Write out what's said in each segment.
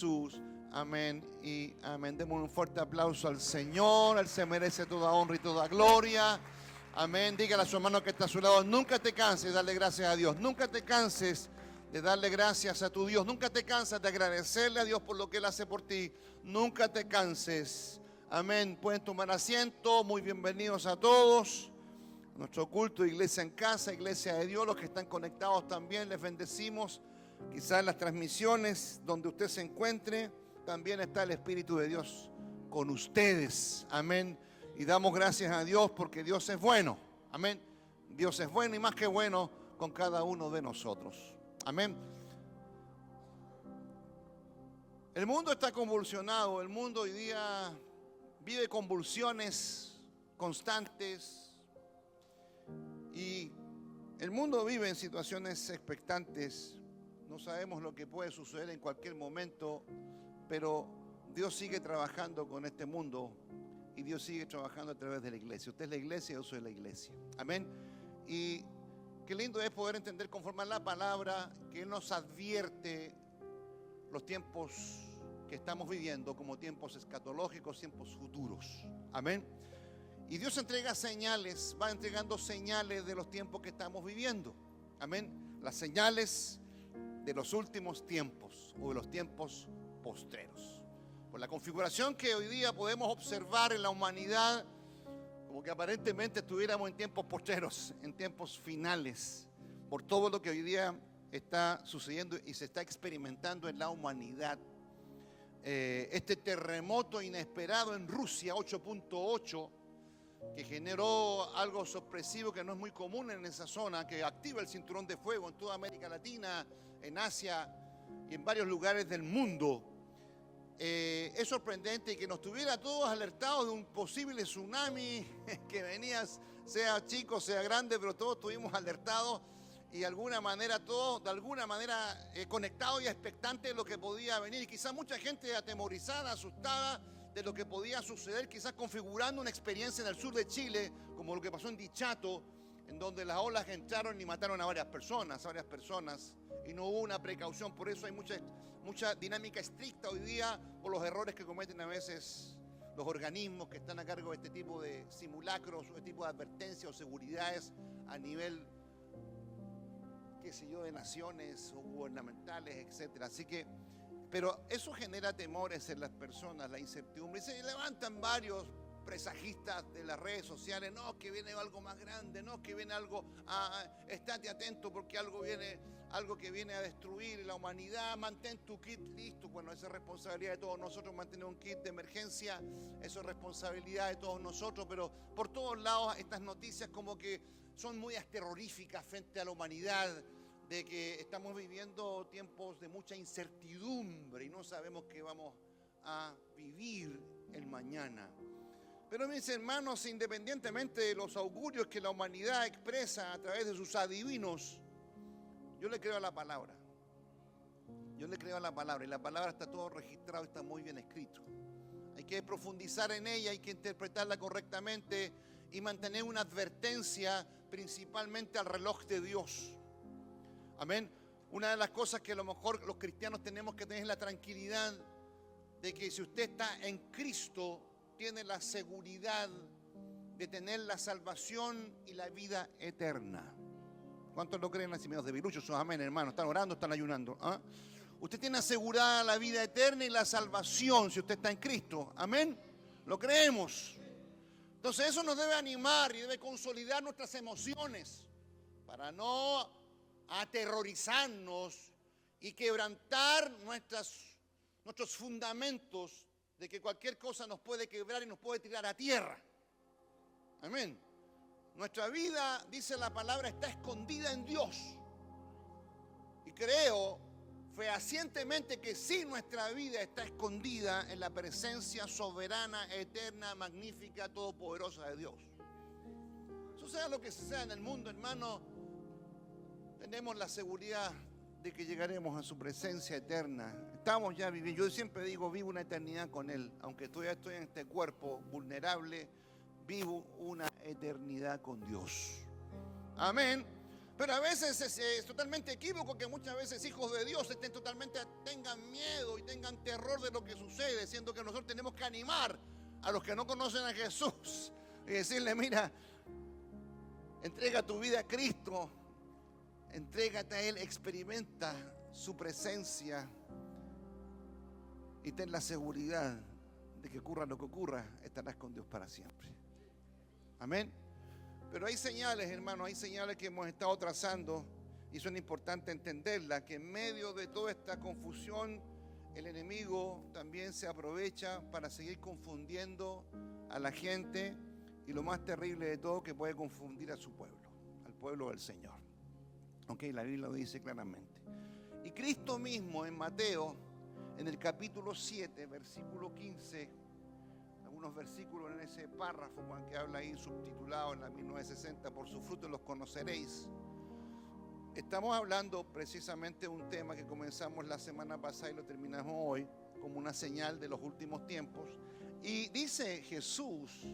Jesús. Amén y amén. Demos un fuerte aplauso al Señor. Él se merece toda honra y toda gloria. Amén. Dígale a su hermano que está a su lado: nunca te canses de darle gracias a Dios. Nunca te canses de darle gracias a tu Dios. Nunca te cansas de agradecerle a Dios por lo que Él hace por ti. Nunca te canses. Amén. Pueden tomar asiento. Muy bienvenidos a todos. Nuestro culto, Iglesia en Casa, Iglesia de Dios. Los que están conectados también les bendecimos. Quizás en las transmisiones donde usted se encuentre, también está el Espíritu de Dios con ustedes. Amén. Y damos gracias a Dios porque Dios es bueno. Amén. Dios es bueno y más que bueno con cada uno de nosotros. Amén. El mundo está convulsionado. El mundo hoy día vive convulsiones constantes. Y el mundo vive en situaciones expectantes. No sabemos lo que puede suceder en cualquier momento, pero Dios sigue trabajando con este mundo y Dios sigue trabajando a través de la iglesia. Usted es la iglesia, yo soy la iglesia. Amén. Y qué lindo es poder entender conforme a la palabra que Él nos advierte los tiempos que estamos viviendo como tiempos escatológicos, tiempos futuros. Amén. Y Dios entrega señales, va entregando señales de los tiempos que estamos viviendo. Amén. Las señales de los últimos tiempos o de los tiempos postreros. Por la configuración que hoy día podemos observar en la humanidad, como que aparentemente estuviéramos en tiempos postreros, en tiempos finales, por todo lo que hoy día está sucediendo y se está experimentando en la humanidad. Este terremoto inesperado en Rusia, 8.8, que generó algo sorpresivo que no es muy común en esa zona, que activa el cinturón de fuego en toda América Latina, en Asia y en varios lugares del mundo. Es sorprendente que nos tuviera todos alertados de un posible tsunami que venía, sea chico, sea grande, pero todos estuvimos alertados y de alguna manera todos, conectados y expectantes de lo que podía venir. Y quizás mucha gente atemorizada, asustada de lo que podía suceder, quizás configurando una experiencia en el sur de Chile, como lo que pasó en Dichato, en donde las olas entraron y mataron a varias personas, y no hubo una precaución. Por eso hay mucha dinámica estricta hoy día por los errores que cometen a veces los organismos que están a cargo de este tipo de simulacros, o este tipo de advertencias o seguridades a nivel, de naciones o gubernamentales, etcétera. Así que, pero eso genera temores en las personas, la incertidumbre. Y se levantan varios presajistas de las redes sociales: no, que viene algo más grande, no, que viene algo, estate atento porque algo que viene a destruir la humanidad, mantén tu kit listo. Bueno, esa es responsabilidad de todos nosotros, mantener un kit de emergencia, eso es responsabilidad de todos nosotros, pero por todos lados estas noticias como que son muy terroríficas frente a la humanidad, de que estamos viviendo tiempos de mucha incertidumbre y no sabemos qué vamos a vivir el mañana. Pero mis hermanos, independientemente de los augurios que la humanidad expresa a través de sus adivinos, yo le creo a la palabra. Yo le creo a la palabra y la palabra está todo registrado, está muy bien escrito. Hay que profundizar en ella, hay que interpretarla correctamente y mantener una advertencia principalmente al reloj de Dios. Amén. Una de las cosas que a lo mejor los cristianos tenemos que tener es la tranquilidad de que si usted está en Cristo, tiene la seguridad de tener la salvación y la vida eterna. ¿Cuántos lo creen así, medios de viruchos? Amén, hermano. ¿Están orando? ¿Están ayunando? Usted tiene asegurada la vida eterna y la salvación si usted está en Cristo. Amén. Lo creemos. Entonces eso nos debe animar y debe consolidar nuestras emociones para no aterrorizarnos y quebrantar nuestros fundamentos de que cualquier cosa nos puede quebrar y nos puede tirar a tierra. Amén. Nuestra vida, dice la palabra, está escondida en Dios. Y creo fehacientemente que sí, nuestra vida está escondida en la presencia soberana, eterna, magnífica, todopoderosa de Dios. Suceda lo que sea en el mundo, hermano, tenemos la seguridad de que llegaremos a su presencia eterna. Estamos ya viviendo, yo siempre digo, vivo una eternidad con Él. Aunque todavía estoy en este cuerpo vulnerable, vivo una eternidad con Dios. Amén. Pero a veces es totalmente equívoco que muchas veces hijos de Dios tengan miedo y tengan terror de lo que sucede, siendo que nosotros tenemos que animar a los que no conocen a Jesús y decirle: mira, entrega tu vida a Cristo, entrégate a Él, experimenta su presencia y ten la seguridad de que ocurra lo que ocurra, estarás con Dios para siempre. Amén. Pero hay señales, hermanos, hay señales que hemos estado trazando y son importantes entenderlas, que en medio de toda esta confusión el enemigo también se aprovecha para seguir confundiendo a la gente, y lo más terrible de todo, que puede confundir a su pueblo, al pueblo del Señor. Ok, la Biblia lo dice claramente. Y Cristo mismo en Mateo, en el capítulo 7, versículo 15, algunos versículos en ese párrafo que habla ahí subtitulado en la 1960, por sus frutos los conoceréis. Estamos hablando precisamente de un tema que comenzamos la semana pasada y lo terminamos hoy, como una señal de los últimos tiempos. Y dice Jesús,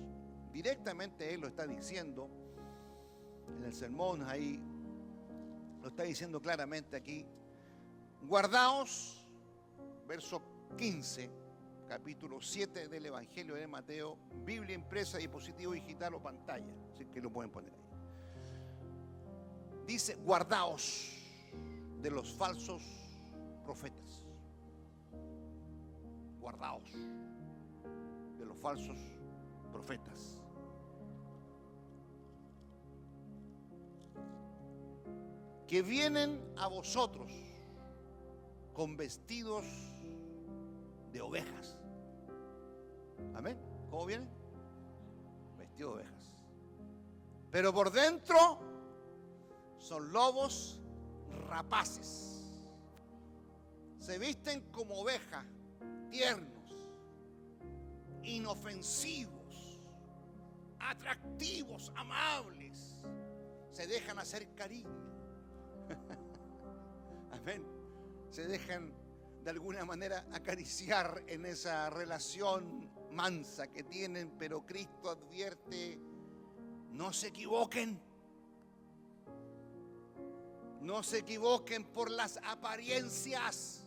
directamente Él lo está diciendo en el sermón, ahí lo está diciendo claramente aquí: guardaos, verso 15, capítulo 7 del Evangelio de Mateo, Biblia impresa, dispositivo digital o pantalla, así que lo pueden poner ahí. Dice: guardaos de los falsos profetas. Guardaos de los falsos profetas. Que vienen a vosotros con vestidos de ovejas. Amén. ¿Cómo vienen? Vestidos de ovejas. Pero por dentro son lobos rapaces. Se visten como ovejas, tiernos, inofensivos, atractivos, amables. Se dejan hacer cariño. Amén. Se dejan de alguna manera acariciar en esa relación mansa que tienen, pero Cristo advierte: no se equivoquen. No se equivoquen por las apariencias,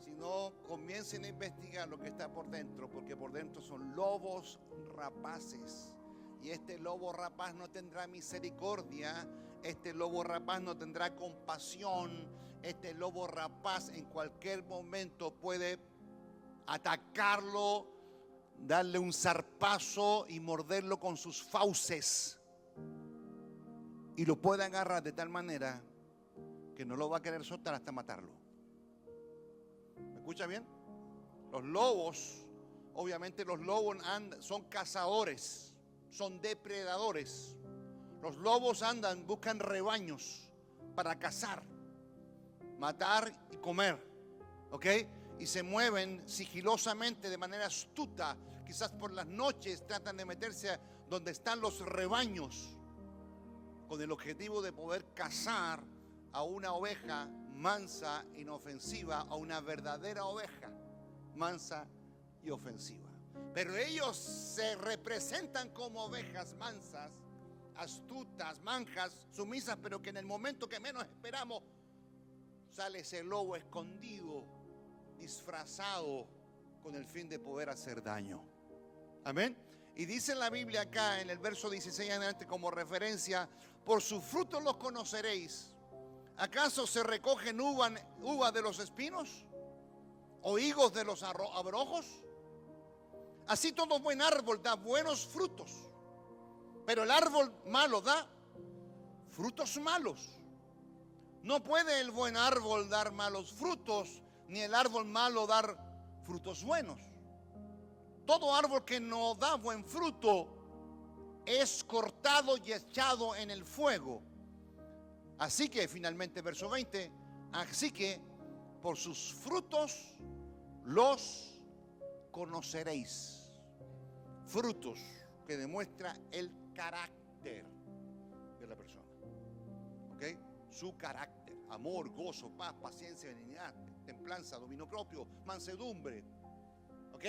sino comiencen a investigar lo que está por dentro, porque por dentro son lobos rapaces. Y este lobo rapaz no tendrá misericordia, este lobo rapaz no tendrá compasión, este lobo rapaz en cualquier momento puede atacarlo, darle un zarpazo y morderlo con sus fauces. Y lo puede agarrar de tal manera que no lo va a querer soltar hasta matarlo. ¿Me escucha bien? Los lobos, obviamente los lobos son cazadores, son depredadores. Los lobos buscan rebaños para cazar, matar y comer, ¿ok? Y se mueven sigilosamente, de manera astuta. Quizás por las noches tratan de meterse donde están los rebaños, con el objetivo de poder cazar a una oveja mansa, inofensiva, a una verdadera oveja mansa y ofensiva. Pero ellos se representan como ovejas mansas, astutas, manjas, sumisas, pero que en el momento que menos esperamos sale ese lobo escondido, disfrazado, con el fin de poder hacer daño. Amén. Y dice la Biblia acá en el verso 16 en adelante como referencia: por sus frutos los conoceréis. ¿Acaso se recogen uva de los espinos o higos de los abrojos? Así todo buen árbol da buenos frutos, pero el árbol malo da frutos malos. No puede el buen árbol dar malos frutos, ni el árbol malo dar frutos buenos. Todo árbol que no da buen fruto es cortado y echado en el fuego. Así que, finalmente, verso 20, así que por sus frutos los conoceréis. Frutos que demuestra el carácter de la persona. ¿Ok? Su carácter: amor, gozo, paz, paciencia, benignidad, templanza, dominio propio, mansedumbre. ¿Ok?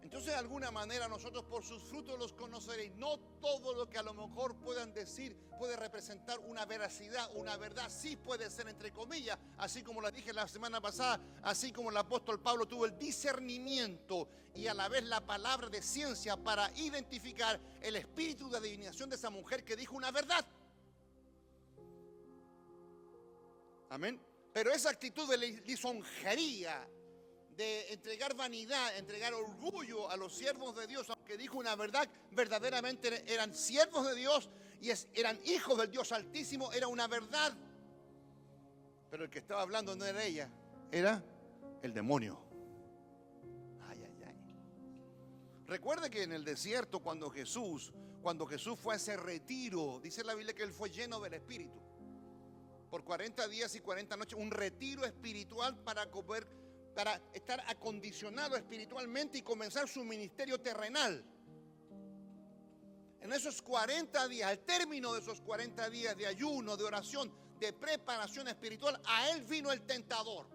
Entonces, de alguna manera, nosotros por sus frutos los conoceréis. No todo lo que a lo mejor puedan decir puede representar una veracidad, una verdad. Sí puede ser, entre comillas, así como lo dije la semana pasada, así como el apóstol Pablo tuvo el discernimiento y a la vez la palabra de ciencia para identificar el espíritu de adivinación de esa mujer que dijo una verdad. Amén. Pero esa actitud de lisonjería, de entregar vanidad, entregar orgullo a los siervos de Dios, aunque dijo una verdad, verdaderamente eran siervos de Dios y eran hijos del Dios Altísimo, era una verdad. Pero el que estaba hablando no era ella, era el demonio. Ay, ay, ay. Recuerde que en el desierto, cuando Jesús fue a ese retiro, dice la Biblia que él fue lleno del Espíritu. Por 40 días y 40 noches, un retiro espiritual para estar acondicionado espiritualmente y comenzar su ministerio terrenal. En esos 40 días, al término de esos 40 días de ayuno, de oración, de preparación espiritual, a él vino el tentador.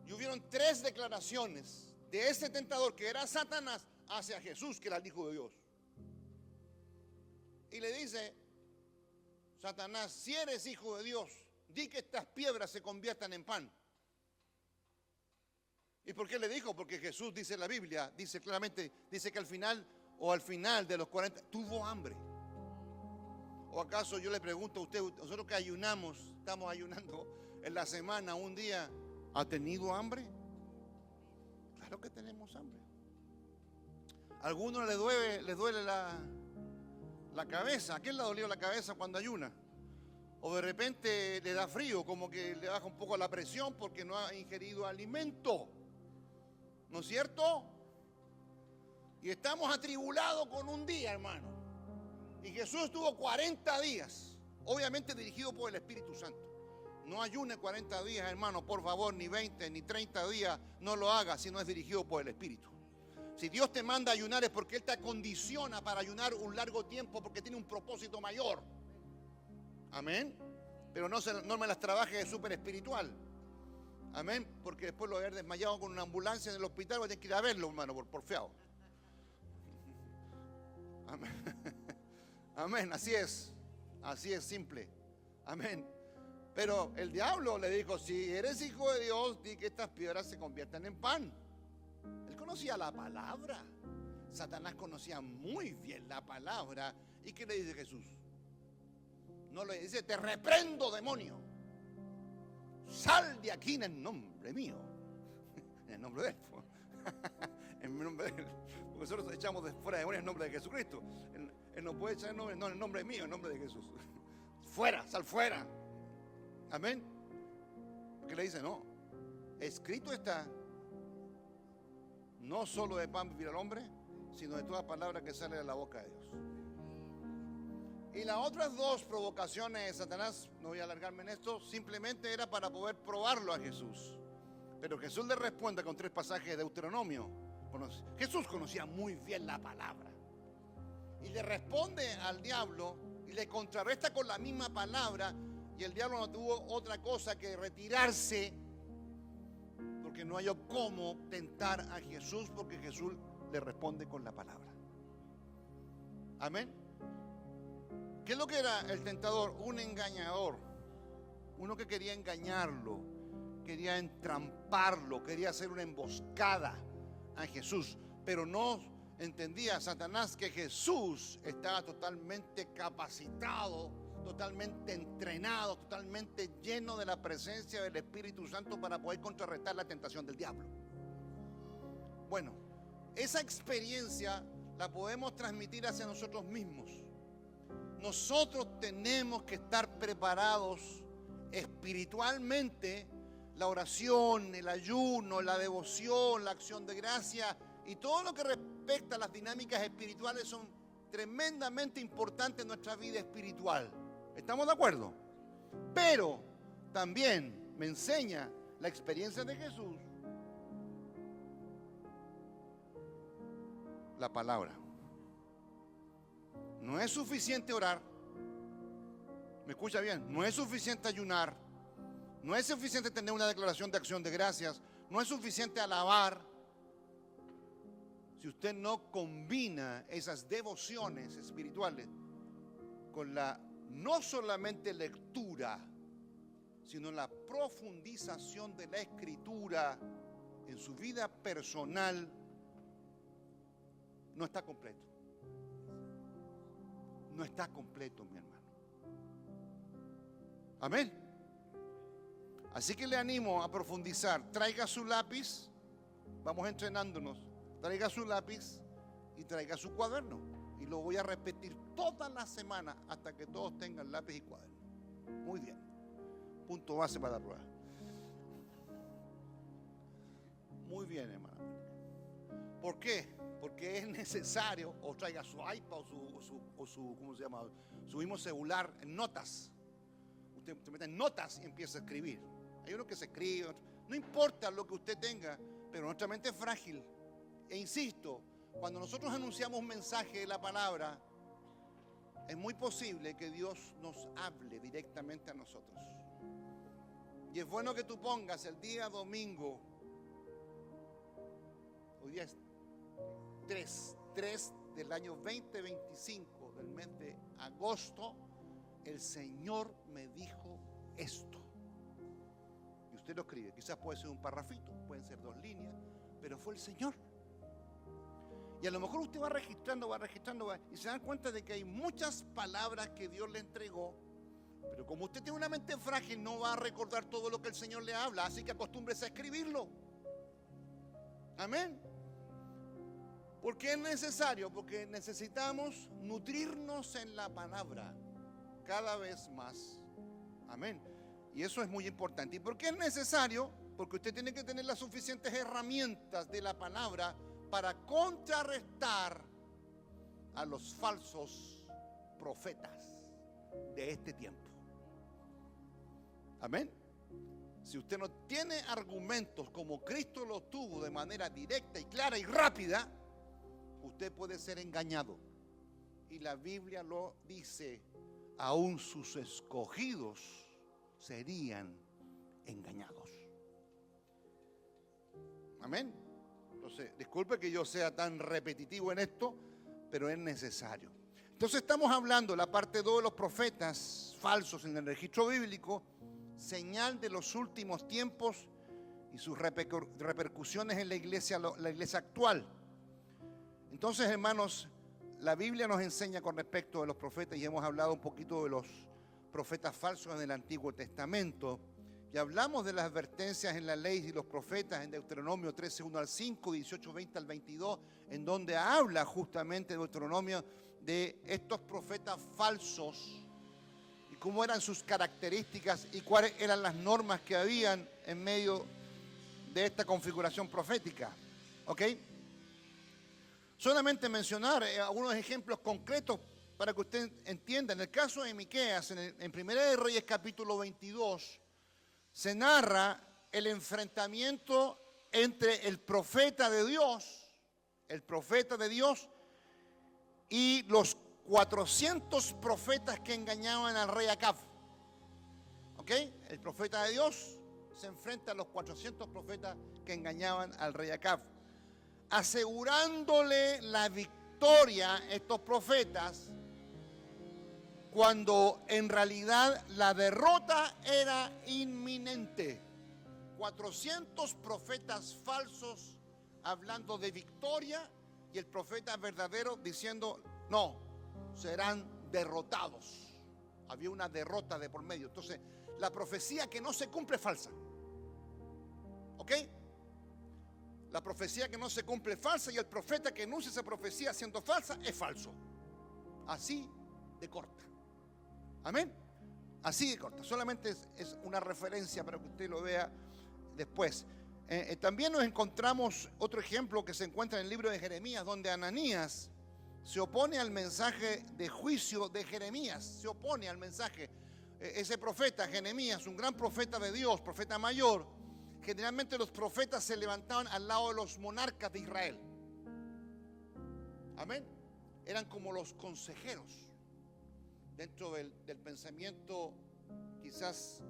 Y hubieron 3 declaraciones de ese tentador, que era Satanás, hacia Jesús, que era el Hijo de Dios. Y le dice: Satanás, si eres hijo de Dios, di que estas piedras se conviertan en pan. ¿Y por qué le dijo? Porque Jesús, dice la Biblia, dice claramente, dice que al final de los 40 tuvo hambre. ¿O acaso yo le pregunto a usted, nosotros que ayunamos, estamos ayunando en la semana, un día, ¿ha tenido hambre? Claro que tenemos hambre. A algunos les duele la cabeza. ¿A quién le dolió la cabeza cuando ayuna? O de repente le da frío, como que le baja un poco la presión porque no ha ingerido alimento. ¿No es cierto? Y estamos atribulados con un día, hermano. Y Jesús estuvo 40 días, obviamente dirigido por el Espíritu Santo. No ayune 40 días, hermano, por favor, ni 20, ni 30 días, no lo haga si no es dirigido por el Espíritu. Si Dios te manda a ayunar es porque Él te acondiciona para ayunar un largo tiempo, porque tiene un propósito mayor. Amén. Pero no me las trabaje de súper espiritual. Amén. Porque después lo voy a haber desmayado con una ambulancia en el hospital, voy a tener que ir a verlo, hermano, por feo. Amén. Amén. Así es simple. Amén. Pero el diablo le dijo: si eres hijo de Dios, di que estas piedras se conviertan en pan. Él conocía la palabra. Satanás conocía muy bien la palabra. ¿Y qué le dice Jesús? No le dice: te reprendo, demonio, sal de aquí en el nombre mío. En el nombre de Él. En el nombre de Él. Porque nosotros echamos de fuera demonios en el nombre de Jesucristo. Él no puede echar el nombre, no, en el nombre mío, en el nombre de Jesús. Fuera, sal fuera. Amén. Porque le dice: no, escrito está, no solo de pan vivirá el hombre, sino de toda palabra que sale de la boca de Dios. Y las otras 2 provocaciones de Satanás, no voy a alargarme en esto, simplemente era para poder probarlo a Jesús. Pero Jesús le responde con 3 pasajes de Deuteronomio. Jesús conocía muy bien la palabra. Y le responde al diablo y le contrarresta con la misma palabra. Y el diablo no tuvo otra cosa que retirarse, porque no halló cómo tentar a Jesús, porque Jesús le responde con la palabra. Amén. ¿Qué es lo que era el tentador? Un engañador. Uno que quería engañarlo, quería entramparlo, quería hacer una emboscada a Jesús. Pero no entendía Satanás que Jesús estaba totalmente capacitado, totalmente entrenado, totalmente lleno de la presencia del Espíritu Santo para poder contrarrestar la tentación del diablo. Bueno, esa experiencia la podemos transmitir hacia nosotros mismos. Nosotros tenemos que estar preparados espiritualmente. La oración, el ayuno, la devoción, la acción de gracia y todo lo que respecta a las dinámicas espirituales son tremendamente importantes en nuestra vida espiritual. ¿Estamos de acuerdo? Pero también me enseña la experiencia de Jesús la palabra. No es suficiente orar. ¿Me escucha bien? No es suficiente ayunar. No es suficiente tener una declaración de acción de gracias. No es suficiente alabar. Si usted no combina esas devociones espirituales con la no solamente lectura, sino la profundización de la escritura en su vida personal, no está completo. No está completo, mi hermano. Amén. Así que le animo a profundizar. Traiga su lápiz. Vamos entrenándonos. Traiga su lápiz y traiga su cuaderno. Y lo voy a repetir toda la semana hasta que todos tengan lápiz y cuaderno. Muy bien. Punto base para la prueba. Muy bien, hermano. ¿Por qué? Porque es necesario. O traiga su iPad o su ¿cómo se llama? Su mismo celular en notas. Usted se mete en notas y empieza a escribir. Hay uno que se escribe. No importa lo que usted tenga, pero nuestra mente es frágil. E insisto, cuando nosotros anunciamos un mensaje de la palabra, es muy posible que Dios nos hable directamente a nosotros. Y es bueno que tú pongas el día domingo, hoy día es 3 del año 2025, del mes de agosto, el Señor me dijo esto. Y usted lo escribe, quizás puede ser un parrafito, pueden ser 2 líneas, pero fue el Señor. Y a lo mejor usted va registrando, y se dan cuenta de que hay muchas palabras que Dios le entregó, pero como usted tiene una mente frágil, no va a recordar todo lo que el Señor le habla, así que acostúmbrese a escribirlo. Amén. ¿Por qué es necesario? Porque necesitamos nutrirnos en la palabra cada vez más. Amén. Y eso es muy importante. ¿Y por qué es necesario? Porque usted tiene que tener las suficientes herramientas de la palabra para contrarrestar a los falsos profetas de este tiempo. Amén. Si usted no tiene argumentos como Cristo los tuvo de manera directa y clara y rápida, usted puede ser engañado. Y la Biblia lo dice, aún sus escogidos serían engañados. Amén. Entonces, disculpe que yo sea tan repetitivo en esto, pero es necesario. Entonces estamos hablando, la parte 2 de los profetas falsos en el registro bíblico, señal de los últimos tiempos y sus repercusiones en la iglesia actual. Entonces, hermanos, la Biblia nos enseña con respecto de los profetas, y hemos hablado un poquito de los profetas falsos en el Antiguo Testamento. Y hablamos de las advertencias en la ley y los profetas en Deuteronomio 13, 1 al 5, 18, 20 al 22, en donde habla justamente Deuteronomio de estos profetas falsos y cómo eran sus características y cuáles eran las normas que habían en medio de esta configuración profética. ¿Ok? Solamente mencionar algunos ejemplos concretos para que usted entienda. En el caso de Miqueas, en Primera de Reyes capítulo 22, se narra el enfrentamiento entre el profeta de Dios y los 400 profetas que engañaban al rey Acab. ¿Ok? El profeta de Dios se enfrenta a los 400 profetas que engañaban al rey Acab, asegurándole la victoria a estos profetas, cuando en realidad la derrota era inminente. 400 profetas falsos hablando de victoria y el profeta verdadero diciendo, no, serán derrotados. Había una derrota de por medio. Entonces, la profecía que no se cumple es falsa. ¿Ok? La profecía que no se cumple es falsa y el profeta que anuncia esa profecía siendo falsa es falso. Así de corta. Amén. Así de corta. Solamente es una referencia para que usted lo vea después. También nos encontramos otro ejemplo que se encuentra en el libro de Jeremías, donde Ananías se opone al mensaje de juicio de Jeremías. Se opone al mensaje. Ese profeta, Jeremías, un gran profeta de Dios, profeta mayor. Generalmente los profetas se levantaban al lado de los monarcas de Israel. Amén. Eran como los consejeros dentro del pensamiento quizás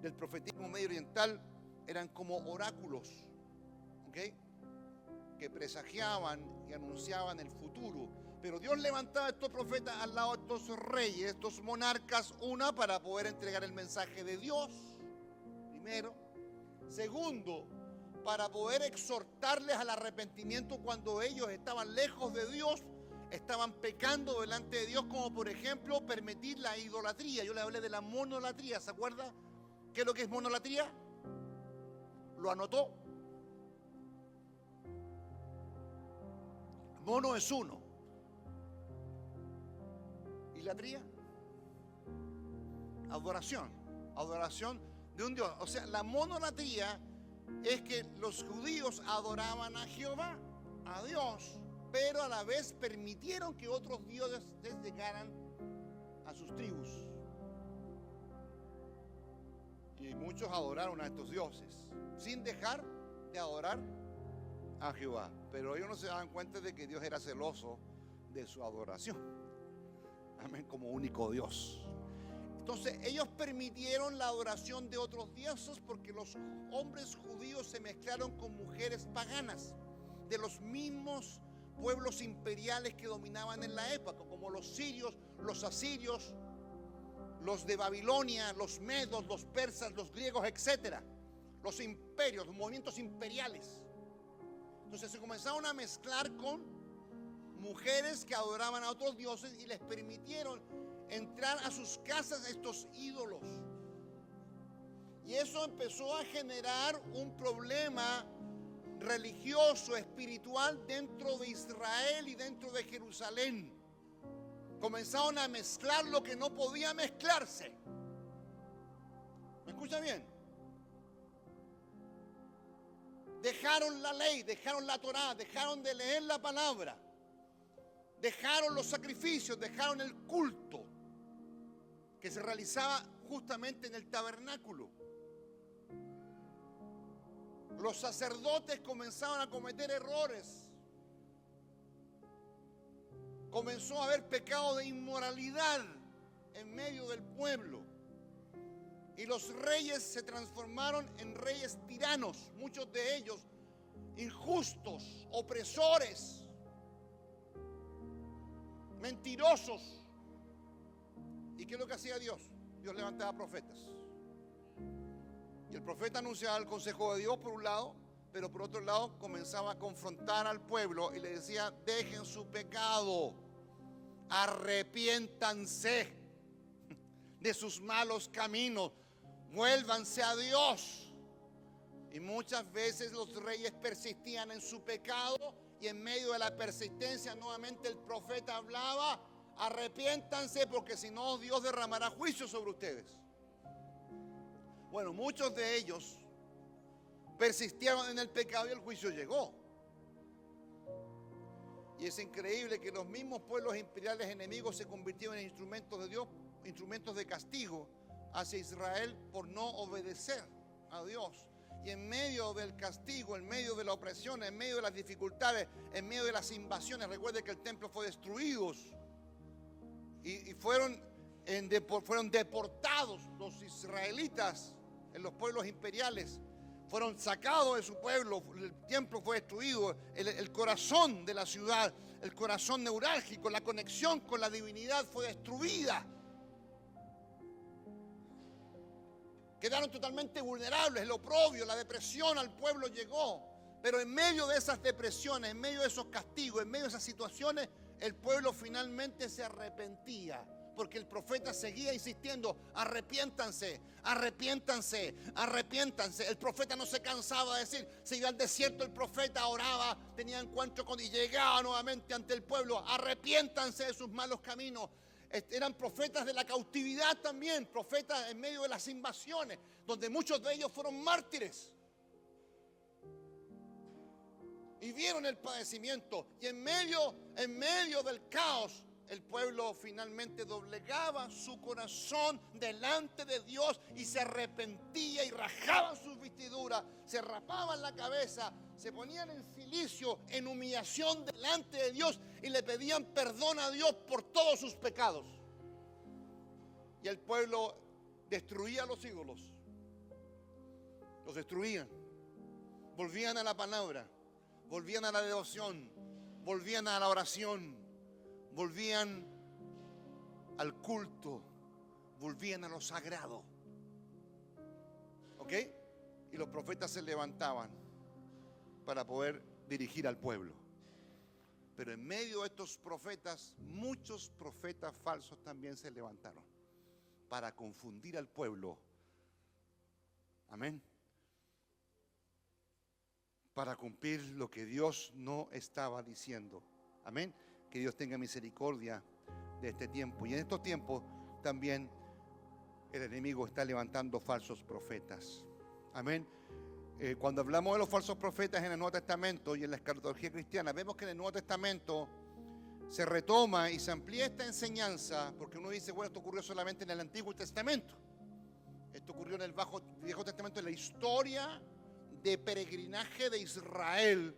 del profetismo medio oriental eran como oráculos, ¿ok?, que presagiaban y anunciaban el futuro. Pero Dios levantaba a estos profetas al lado de estos reyes, estos monarcas, una, para poder entregar el mensaje de Dios, primero. Segundo, para poder exhortarles al arrepentimiento cuando ellos estaban lejos de Dios, estaban pecando delante de Dios, como por ejemplo permitir la idolatría. Yo le hablé de la monolatría, ¿se acuerda? ¿Qué es lo que es monolatría? ¿Lo anotó? Mono es uno. ¿Y latría? Adoración. Adoración de un Dios. O sea, la monolatría es que los judíos adoraban a Jehová, a Dios, pero a la vez permitieron que otros dioses llegaran a sus tribus. Y muchos adoraron a estos dioses, sin dejar de adorar a Jehová. Pero ellos no se daban cuenta de que Dios era celoso de su adoración. Amén, como único Dios. Entonces ellos permitieron la adoración de otros dioses porque los hombres judíos se mezclaron con mujeres paganas de los mismos pueblos imperiales que dominaban en la época, como los sirios, los asirios, los de Babilonia, los medos, los persas, los griegos, etcétera. Los imperios, los movimientos imperiales. Entonces se comenzaron a mezclar con mujeres que adoraban a otros dioses y les permitieron entrar a sus casas estos ídolos. Y eso empezó a generar un problema religioso, espiritual dentro de Israel y dentro de Jerusalén. Comenzaron a mezclar lo que no podía mezclarse. ¿Me escucha bien? Dejaron la ley, dejaron la Torá, dejaron de leer la palabra, dejaron los sacrificios, dejaron el culto que se realizaba justamente en el tabernáculo. Los sacerdotes comenzaron a cometer errores. Comenzó a haber pecado de inmoralidad en medio del pueblo. Y los reyes se transformaron en reyes tiranos, muchos de ellos injustos, opresores, mentirosos. ¿Y qué es lo que hacía Dios? Dios levantaba profetas. Y el profeta anunciaba el consejo de Dios por un lado, pero por otro lado comenzaba a confrontar al pueblo y le decía: dejen su pecado, arrepiéntanse de sus malos caminos, vuélvanse a Dios. Y muchas veces los reyes persistían en su pecado y en medio de la persistencia nuevamente el profeta hablaba: arrepiéntanse porque si no Dios derramará juicio sobre ustedes. Bueno, muchos de ellos persistieron en el pecado y el juicio llegó. Y es increíble que los mismos pueblos imperiales enemigos se convirtieron en instrumentos de Dios, instrumentos de castigo hacia Israel por no obedecer a Dios. Y en medio del castigo, en medio de la opresión, en medio de las dificultades, en medio de las invasiones, recuerde que el templo fue destruido y fueron deportados los israelitas en los pueblos imperiales. Fueron sacados de su pueblo, el templo fue destruido, el corazón de la ciudad, el corazón neurálgico, la conexión con la divinidad fue destruida. Quedaron totalmente vulnerables, el oprobio, la depresión al pueblo llegó. Pero en medio de esas depresiones, en medio de esos castigos, en medio de esas situaciones, el pueblo finalmente se arrepentía. Porque el profeta seguía insistiendo: arrepiéntanse, arrepiéntanse, arrepiéntanse. El profeta no se cansaba de decir, se iba al desierto, el profeta oraba, tenía encuentro con y llegaba nuevamente ante el pueblo: arrepiéntanse de sus malos caminos. Eran profetas de la cautividad también, profetas en medio de las invasiones, donde muchos de ellos fueron mártires. Y vieron el padecimiento. Y en medio del caos, el pueblo finalmente doblegaba su corazón delante de Dios y se arrepentía y rajaban sus vestiduras, se rapaban la cabeza, se ponían en cilicio, en humillación delante de Dios y le pedían perdón a Dios por todos sus pecados. Y el pueblo destruía los ídolos Los destruían. Volvían a la palabra, volvían a la devoción, volvían a la oración, volvían al culto, volvían a lo sagrado. ¿Ok? Y los profetas se levantaban para poder dirigir al pueblo. Pero en medio de estos profetas, muchos profetas falsos también se levantaron para confundir al pueblo. Amén. Para cumplir lo que Dios no estaba diciendo. Amén. Que Dios tenga misericordia de este tiempo. Y en estos tiempos también el enemigo está levantando falsos profetas. Amén. Cuando hablamos de los falsos profetas en el Nuevo Testamento y en la escatología cristiana, vemos que en el Nuevo Testamento se retoma y se amplía esta enseñanza, porque uno dice, bueno, esto ocurrió solamente en el Antiguo Testamento. Esto ocurrió en el Viejo Testamento, en la historia de peregrinaje de Israel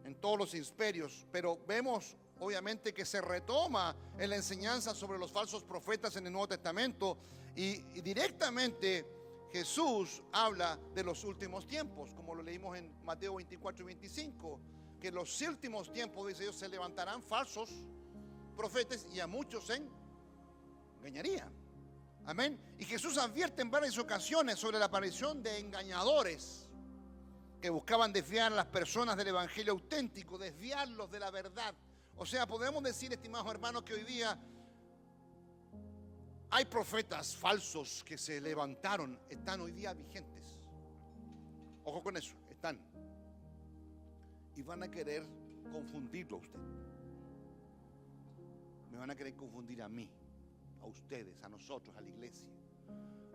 en todos los imperios. Pero vemos, obviamente, que se retoma en la enseñanza sobre los falsos profetas en el Nuevo Testamento y directamente Jesús habla de los últimos tiempos, como lo leímos en Mateo 24 y 25, que en los últimos tiempos, dice Dios, se levantarán falsos profetas y a muchos se engañarían. Amén. Y Jesús advierte en varias ocasiones sobre la aparición de engañadores que buscaban desviar a las personas del evangelio auténtico, desviarlos de la verdad. O sea, podemos decir, estimados hermanos, que hoy día hay profetas falsos que se levantaron, están hoy día vigentes. Ojo con eso, están. Y van a querer confundirlo a usted. Me van a querer confundir a mí, a ustedes, a nosotros, a la iglesia.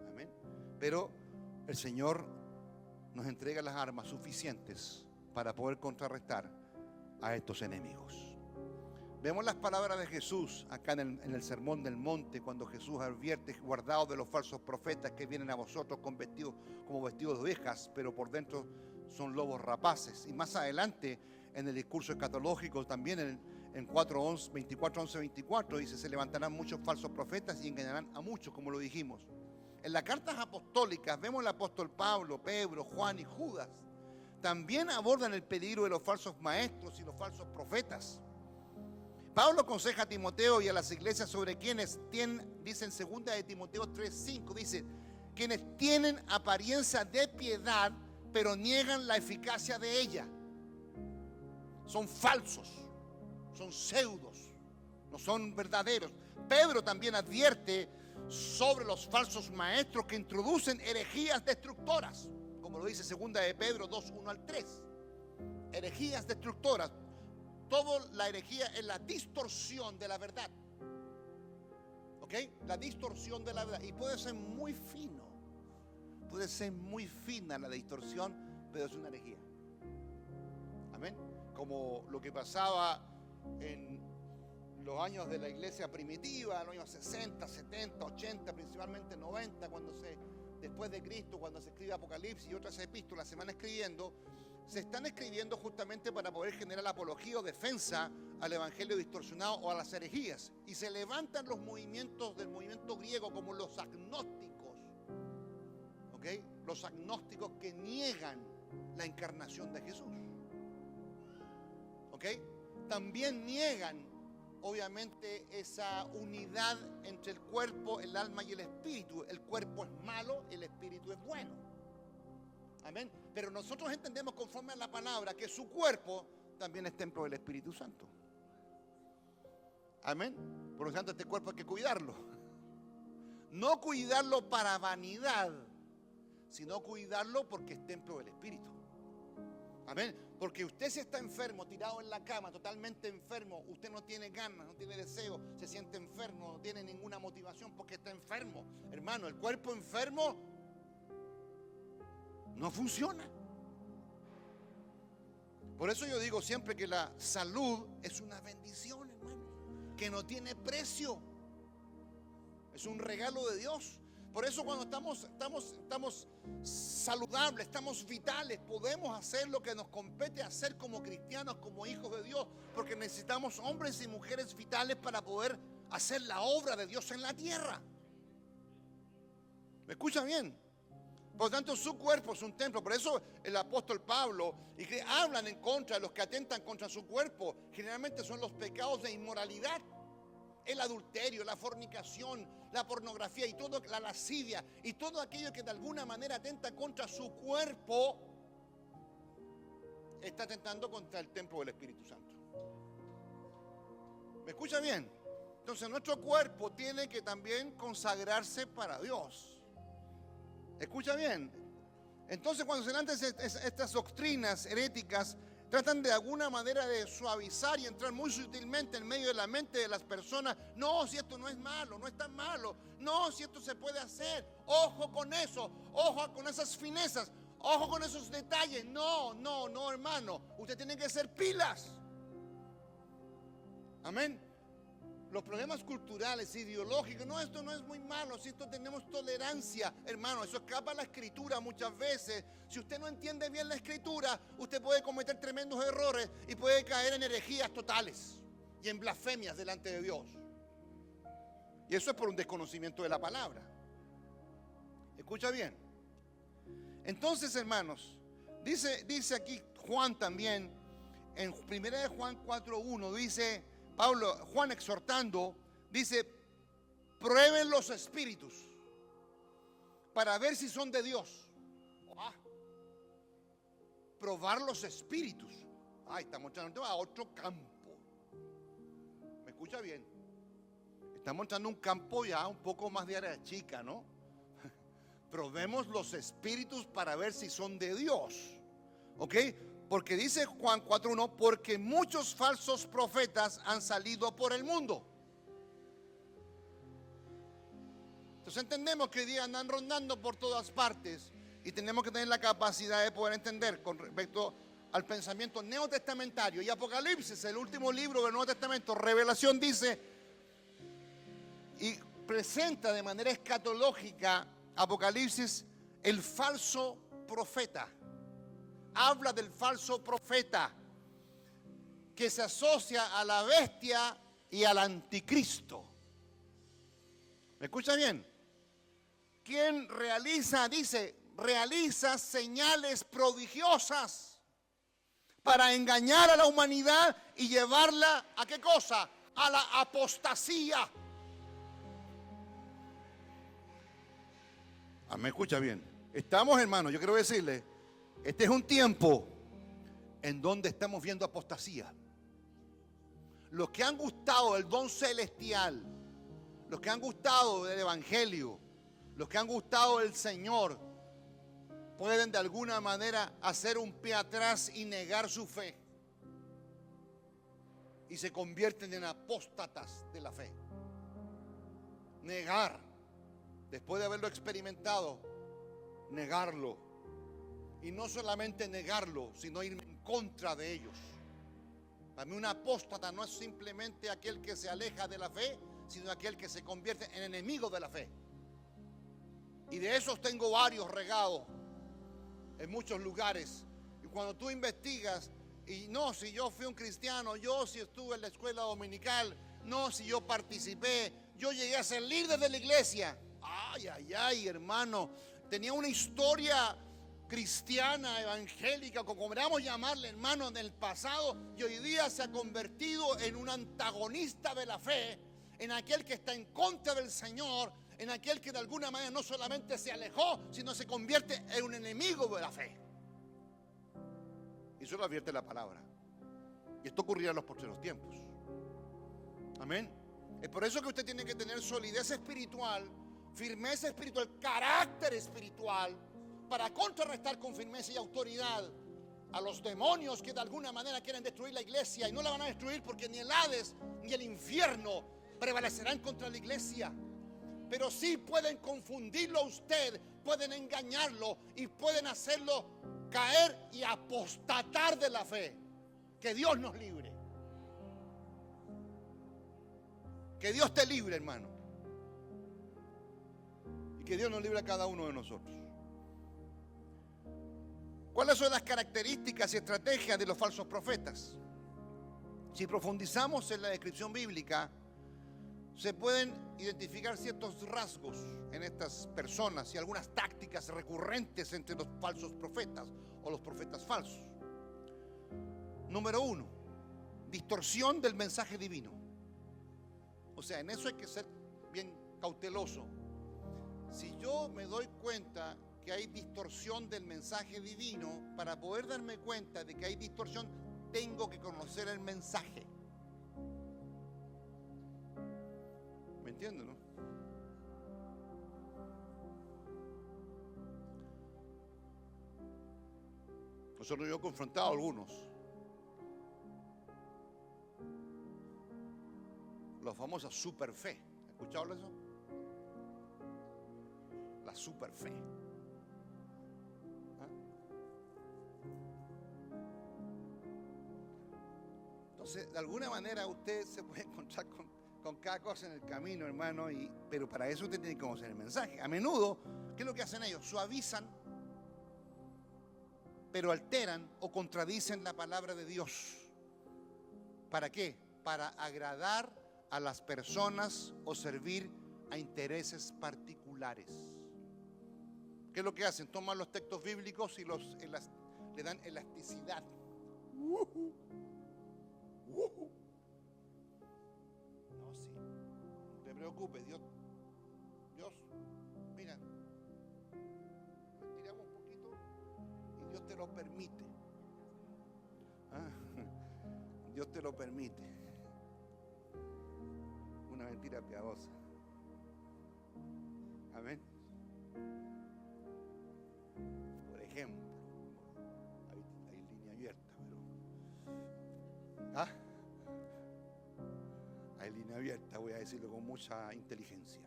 Amén. Pero el Señor nos entrega las armas suficientes para poder contrarrestar a estos enemigos. Vemos las palabras de Jesús acá en el Sermón del Monte, cuando Jesús advierte: guardaos de los falsos profetas que vienen a vosotros como vestidos de ovejas, pero por dentro son lobos rapaces. Y más adelante, en el discurso escatológico, también en 24, 11, 24, dice: se levantarán muchos falsos profetas y engañarán a muchos, como lo dijimos. En las cartas apostólicas vemos al apóstol Pablo, Pedro, Juan y Judas. También abordan el peligro de los falsos maestros y los falsos profetas. Pablo aconseja a Timoteo y a las iglesias sobre quienes tienen, dice en 2 de Timoteo 3:5, dice: quienes tienen apariencia de piedad, pero niegan la eficacia de ella. Son falsos, son pseudos, no son verdaderos. Pedro también advierte sobre los falsos maestros que introducen herejías destructoras, como lo dice 2 de Pedro 2:1 al 3. Herejías destructoras. Toda la herejía es la distorsión de la verdad. ¿Ok? La distorsión de la verdad. Y puede ser muy fino. Puede ser muy fina la distorsión, pero es una herejía. Amén. Como lo que pasaba en los años de la iglesia primitiva, en los años 60, 70, 80, principalmente 90, después de Cristo, cuando se escribe Apocalipsis y otras epístolas se van escribiendo. Se están escribiendo justamente para poder generar apología o defensa al evangelio distorsionado o a las herejías. Y se levantan los movimientos del movimiento griego como los agnósticos. ¿Ok? Los agnósticos que niegan la encarnación de Jesús. ¿Ok? También niegan, obviamente, esa unidad entre el cuerpo, el alma y el espíritu. El cuerpo es malo, el espíritu es bueno. Amén. Pero nosotros entendemos, conforme a la palabra, que su cuerpo también es templo del Espíritu Santo. Amén. Por lo tanto, este cuerpo hay que cuidarlo. No cuidarlo para vanidad, sino cuidarlo porque es templo del Espíritu. Amén. Porque usted, si está enfermo, tirado en la cama, totalmente enfermo, usted no tiene ganas, no tiene deseo, se siente enfermo, no tiene ninguna motivación porque está enfermo. Hermano, el cuerpo enfermo no funciona. Por eso yo digo siempre que la salud es una bendición, hermano, que no tiene precio. Es un regalo de Dios. Por eso cuando estamos saludables, estamos vitales, podemos hacer lo que nos compete hacer como cristianos, como hijos de Dios, porque necesitamos hombres y mujeres vitales para poder hacer la obra de Dios en la tierra. ¿Me escucha bien? Por lo tanto, su cuerpo es un templo. Por eso el apóstol Pablo, y que hablan en contra de los que atentan contra su cuerpo, generalmente son los pecados de inmoralidad. El adulterio, la fornicación, la pornografía y todo, la lascivia y todo aquello que de alguna manera atenta contra su cuerpo, está atentando contra el templo del Espíritu Santo. ¿Me escucha bien? Entonces nuestro cuerpo tiene que también consagrarse para Dios. ¿Escucha bien? Entonces cuando se lanzan estas doctrinas heréticas, tratan de alguna manera de suavizar y entrar muy sutilmente en medio de la mente de las personas. No, si esto no es malo, no es tan malo. No, si esto se puede hacer. Ojo con eso, ojo con esas finezas, ojo con esos detalles. No, hermano. Usted tiene que ser pilas. Amén. Los problemas culturales, ideológicos, no, esto no es muy malo, si esto tenemos tolerancia, hermano, eso escapa a la escritura muchas veces. Si usted no entiende bien la escritura, usted puede cometer tremendos errores y puede caer en herejías totales y en blasfemias delante de Dios. Y eso es por un desconocimiento de la palabra. Escucha bien. Entonces, hermanos, dice aquí Juan también, en 1 Juan 4:1, dice Juan exhortando, dice: prueben los espíritus para ver si son de Dios. Probar los espíritus. Estamos entrando a otro campo. ¿Me escucha bien? Estamos entrando a un campo ya un poco más de área chica, ¿no? Probemos los espíritus para ver si son de Dios. ¿Ok? Porque dice Juan 4:1, porque muchos falsos profetas han salido por el mundo. Entonces entendemos que hoy día andan rondando por todas partes y tenemos que tener la capacidad de poder entender con respecto al pensamiento neotestamentario. Y Apocalipsis, el último libro del Nuevo Testamento, Revelación, dice y presenta de manera escatológica Apocalipsis el falso profeta. Habla del falso profeta que se asocia a la bestia y al anticristo. ¿Me escucha bien? ¿Quién realiza señales prodigiosas para engañar a la humanidad y llevarla ¿a qué cosa? A la apostasía. ¿Me escucha bien? Estamos, hermanos, yo quiero decirle, este es un tiempo en donde estamos viendo apostasía. Los que han gustado del don celestial, los que han gustado del evangelio, los que han gustado del Señor, pueden de alguna manera hacer un pie atrás y negar su fe. Y se convierten en apóstatas de la fe. Negar, después de haberlo experimentado, negarlo. Y no solamente negarlo, sino ir en contra de ellos. Para mí un apóstata no es simplemente aquel que se aleja de la fe, sino aquel que se convierte en enemigo de la fe. Y de esos tengo varios regados en muchos lugares. Y cuando tú investigas, y no, si yo fui un cristiano, yo si estuve en la escuela dominical, no, si yo participé, yo llegué a ser líder de la iglesia. Ay, hermano, tenía una historia cristiana, evangélica, como queramos llamarle, hermano, en el pasado, y hoy día se ha convertido en un antagonista de la fe, en aquel que está en contra del Señor, en aquel que de alguna manera no solamente se alejó, sino se convierte en un enemigo de la fe. Y eso lo advierte la palabra. Y esto ocurrirá en los próximos tiempos. Amén. Es por eso que usted tiene que tener solidez espiritual, firmeza espiritual, carácter espiritual, para contrarrestar con firmeza y autoridad a los demonios que de alguna manera quieren destruir la iglesia. Y no la van a destruir porque ni el Hades ni el infierno prevalecerán contra la iglesia. Pero sí pueden confundirlo a usted, pueden engañarlo y pueden hacerlo caer y apostatar de la fe. Que Dios nos libre. Que Dios te libre, hermano. Y que Dios nos libre a cada uno de nosotros. ¿Cuáles son las características y estrategias de los falsos profetas? Si profundizamos en la descripción bíblica, se pueden identificar ciertos rasgos en estas personas y algunas tácticas recurrentes entre los falsos profetas o los profetas falsos. Número 1, distorsión del mensaje divino. O sea, en eso hay que ser bien cauteloso. Si yo me doy cuenta que hay distorsión del mensaje divino, para poder darme cuenta de que hay distorsión, tengo que conocer el mensaje. ¿Me entienden, no? Nosotros yo he confrontado a algunos. La famosa superfe. ¿Has escuchado eso? La superfe. ¿Ah? Entonces, de alguna manera usted se puede encontrar con cada cosa en el camino, hermano, pero para eso usted tiene que conocer el mensaje. A menudo, ¿qué es lo que hacen ellos? Suavizan, pero alteran o contradicen la palabra de Dios. ¿Para qué? Para agradar a las personas o servir a intereses particulares. ¿Qué es lo que hacen? Toman los textos bíblicos y le dan elasticidad. No, sí. No te preocupes, Dios, mira, tiramos un poquito y Dios te lo permite. Dios te lo permite. Una mentira piadosa. Amén. Por ejemplo, hay línea abierta, pero hay línea abierta, voy a decirlo con mucha inteligencia.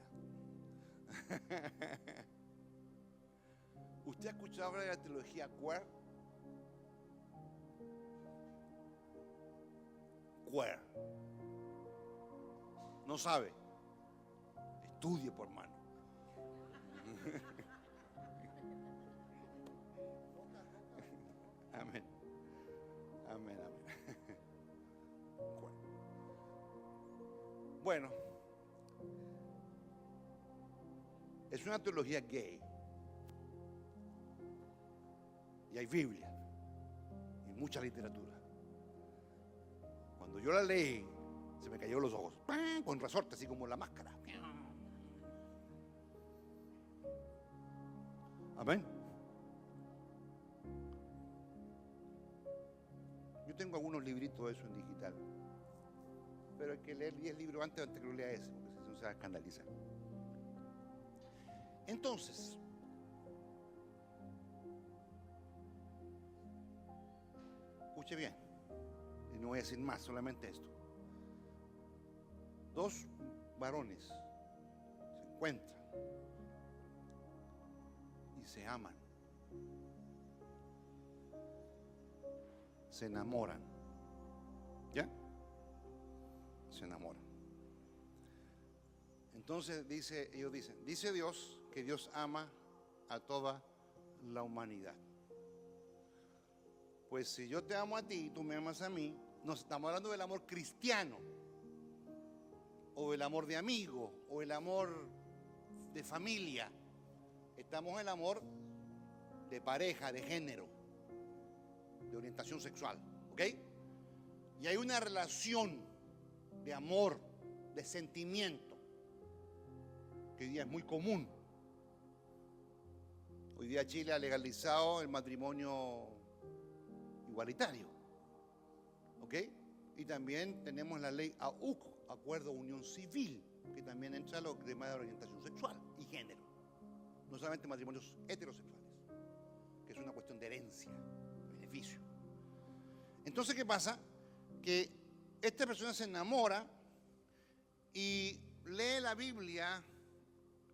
¿Usted ha escuchado hablar de la teología queer? Queer. No sabe. Estudie, por mano. Amén. Amén, amén. Bueno, es una teología gay. Y hay Biblia y mucha literatura. Cuando yo la leí, se me cayó los ojos, con resorte, así como la máscara. Amén. Yo tengo algunos libritos de eso en digital, pero hay que leer 10 libros antes que lo lea ese, porque si no se va a escandalizar. Entonces, escuche bien, y no voy a decir más, solamente esto. Dos varones se encuentran y se aman, se enamoran, ¿ya? Se enamoran. Entonces ellos dicen, dice Dios que Dios ama a toda la humanidad. Pues si yo te amo a ti y tú me amas a mí, nos estamos hablando del amor cristiano, o el amor de amigo, o el amor de familia. Estamos en el amor de pareja, de género, de orientación sexual, ¿ok? Y hay una relación de amor, de sentimiento, que hoy día es muy común. Hoy día Chile ha legalizado el matrimonio igualitario, ¿ok? Y también tenemos la ley AUC, Acuerdo de Unión Civil, que también entra los temas de orientación sexual y género. No solamente matrimonios heterosexuales, que es una cuestión de herencia, beneficio. Entonces, ¿qué pasa? Que esta persona se enamora y lee la Biblia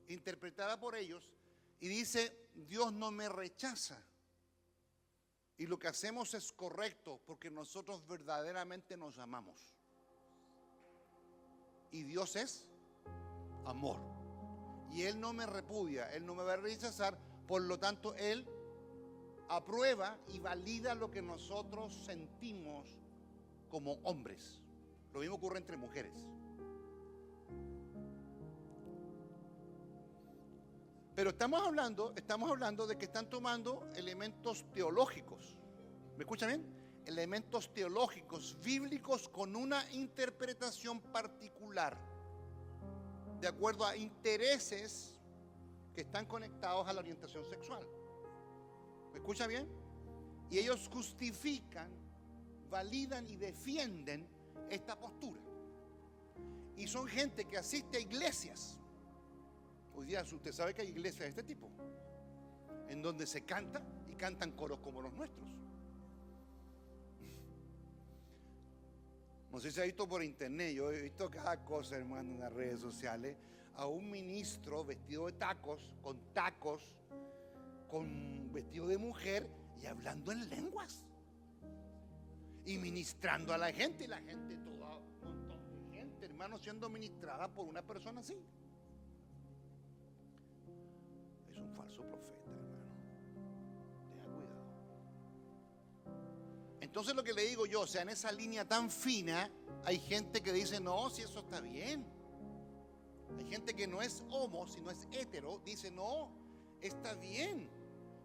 interpretada por ellos y dice, Dios no me rechaza. Y lo que hacemos es correcto porque nosotros verdaderamente nos amamos. Y Dios es amor. Y Él no me repudia, Él no me va a rechazar, por lo tanto Él aprueba y valida lo que nosotros sentimos como hombres. Lo mismo ocurre entre mujeres. Pero estamos hablando de que están tomando elementos teológicos. ¿Me escuchan bien? Elementos teológicos, bíblicos, con una interpretación particular, de acuerdo a intereses que están conectados a la orientación sexual. ¿Me escucha bien? Y ellos justifican, validan y defienden esta postura. Y son gente que asiste a iglesias. Hoy día usted sabe que hay iglesias de este tipo, en donde se canta y cantan coros como los nuestros. No sé si ha visto por internet, yo he visto cada cosa, hermano, en las redes sociales, a un ministro vestido de tacos, con vestido de mujer y hablando en lenguas y ministrando a la gente, y la gente, toda un montón de gente, hermano, siendo ministrada por una persona así. Es un falso profeta, hermano. Tenga cuidado. Entonces lo que le digo yo, o sea, en esa línea tan fina, hay gente que dice, no, si eso está bien. Hay gente que no es homo, sino es hetero, dice, no, está bien.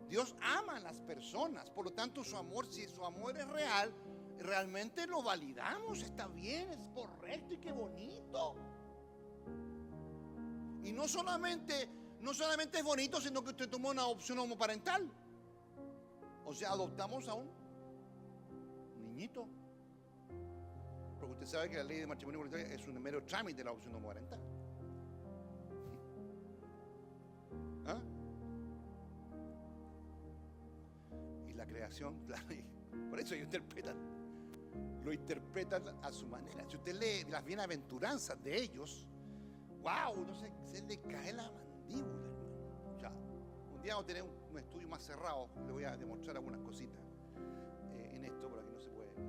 Dios ama a las personas, por lo tanto su amor, si su amor es real, realmente lo validamos, está bien, es correcto y qué bonito. Y no solamente es bonito, sino que usted tomó una opción homoparental. O sea, adoptamos a un niñito. Porque usted sabe que la ley de matrimonio voluntario es un mero trámite de la opción homoparental. ¿Ah? Y la creación, claro, por eso ellos lo interpretan a su manera. Si usted lee las bienaventuranzas de ellos, wow, no sé, se le cae la mandíbula, hermano. Ya, un día vamos a tener un estudio más cerrado, le voy a demostrar algunas cositas en esto, pero aquí no se puede hacer.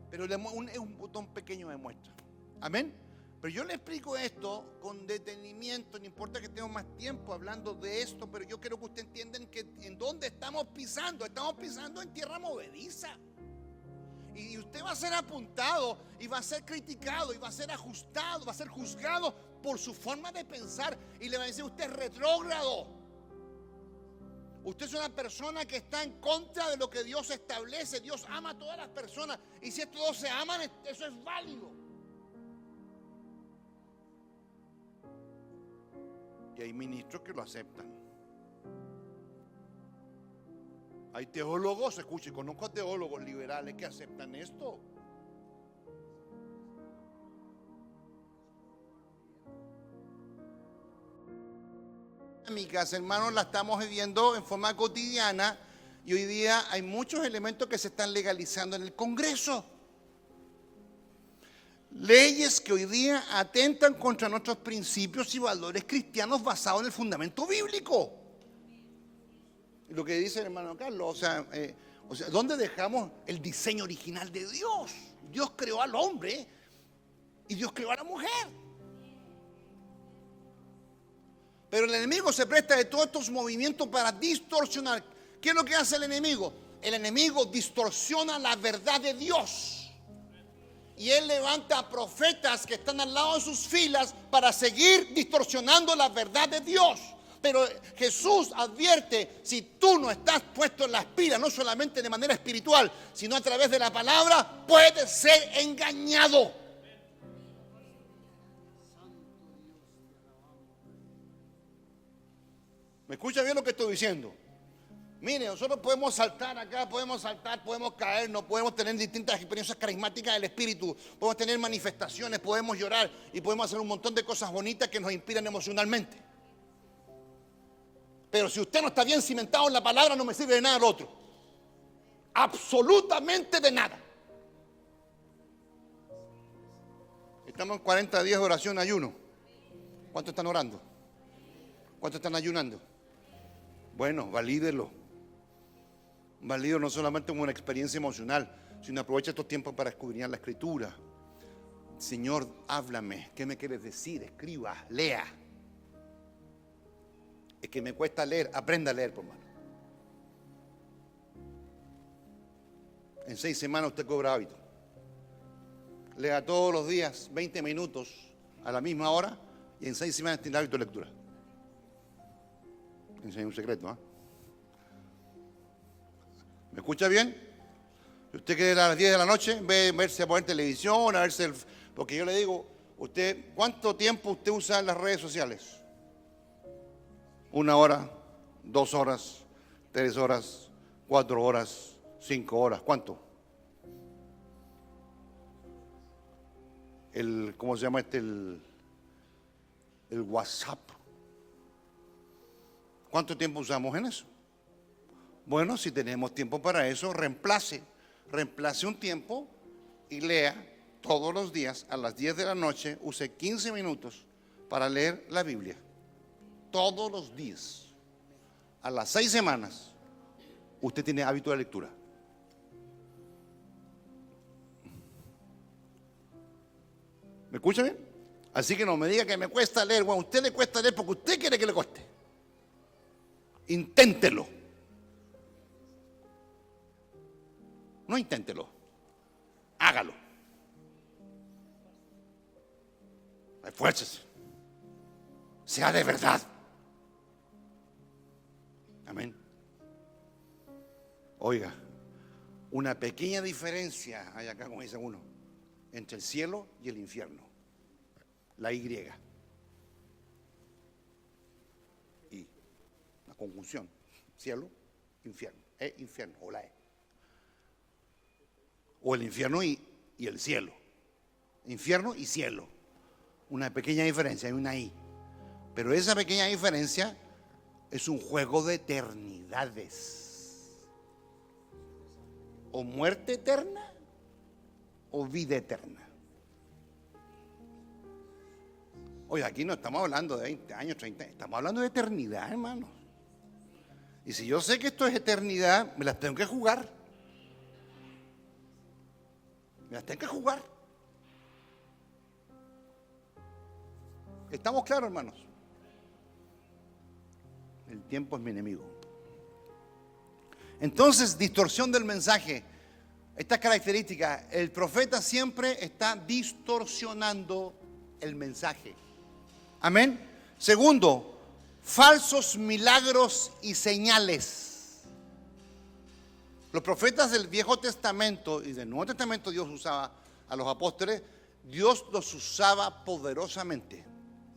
Pero es un botón pequeño de muestra. Amén. Pero yo le explico esto con detenimiento, no importa que tengamos más tiempo hablando de esto, pero yo quiero que ustedes entiendan que en dónde estamos pisando en tierra movediza. Y usted va a ser apuntado y va a ser criticado y va a ser ajustado, va a ser juzgado por su forma de pensar, y le va a decir, usted es retrógrado. Usted es una persona que está en contra de lo que Dios establece. Dios ama a todas las personas, y si estos dos se aman, eso es válido. Y hay ministros que lo aceptan. Hay teólogos, escuche, conozco a teólogos liberales que aceptan esto. Amigas, hermanos, la estamos viviendo en forma cotidiana, y hoy día hay muchos elementos que se están legalizando en el Congreso. Leyes que hoy día atentan contra nuestros principios y valores cristianos basados en el fundamento bíblico. Lo que dice el hermano Carlos, o sea, ¿dónde dejamos el diseño original de Dios? Dios creó al hombre y Dios creó a la mujer. Pero el enemigo se presta de todos estos movimientos para distorsionar. ¿Qué es lo que hace el enemigo? El enemigo distorsiona la verdad de Dios. Y él levanta a profetas que están al lado de sus filas para seguir distorsionando la verdad de Dios. Pero Jesús advierte, si tú no estás puesto en las pilas, no solamente de manera espiritual, sino a través de la palabra, puedes ser engañado. ¿Me escucha bien lo que estoy diciendo? Mire, nosotros podemos saltar acá, podemos caer, no podemos tener distintas experiencias carismáticas del Espíritu, podemos tener manifestaciones, podemos llorar y podemos hacer un montón de cosas bonitas que nos inspiran emocionalmente. Pero si usted no está bien cimentado en la palabra, no me sirve de nada lo otro. Absolutamente de nada. Estamos en 40 días de oración, ayuno. ¿Cuántos están orando? ¿Cuántos están ayunando? Bueno, valídelo. Valídelo no solamente como una experiencia emocional, sino aprovecha estos tiempos para escudriñar la Escritura. Señor, háblame. ¿Qué me quieres decir? Escriba, lea. Es que me cuesta leer, aprenda a leer, por mano. En 6 semanas usted cobra hábito. Lea todos los días 20 minutos a la misma hora, y en 6 semanas tiene hábito de lectura. enseñé un secreto, ¿ah? ¿Me escucha bien? Si usted quiere ir a las 10 de la noche, verse a poner televisión, a verse porque yo le digo, usted, ¿cuánto tiempo usted usa en las redes sociales? 1 hora, 2 horas, 3 horas, 4 horas, 5 horas, ¿cuánto? ¿Cómo se llama el WhatsApp? ¿Cuánto tiempo usamos en eso? Bueno, si tenemos tiempo para eso, reemplace un tiempo y lea todos los días a las 10 de la noche, use 15 minutos para leer la Biblia. Todos los días. A las 6 semanas, usted tiene hábito de lectura. ¿Me escucha bien? Así que no me diga que me cuesta leer. Bueno, a usted le cuesta leer porque usted quiere que le cueste. Inténtelo. No inténtelo. Hágalo. Esfuércese. Sea de verdad. Amén. Oiga, una pequeña diferencia hay acá, como dice uno, entre el cielo y el infierno. La Y. Y la conjunción. Cielo, infierno. Infierno, o la E. O el infierno y el cielo. Infierno y cielo. Una pequeña diferencia, hay una I. Pero esa pequeña diferencia es un juego de eternidades. O muerte eterna o vida eterna. Oye, aquí no estamos hablando de 20 años, 30 años, estamos hablando de eternidad, hermanos. Y si yo sé que esto es eternidad, me las tengo que jugar. Me las tengo que jugar. ¿Estamos claros, hermanos? El tiempo es mi enemigo. Entonces, distorsión del mensaje. Esta característica, el profeta siempre está distorsionando el mensaje. Amén. Segundo, falsos milagros y señales. Los profetas del Viejo Testamento y del Nuevo Testamento, Dios usaba a los apóstoles, Dios los usaba poderosamente.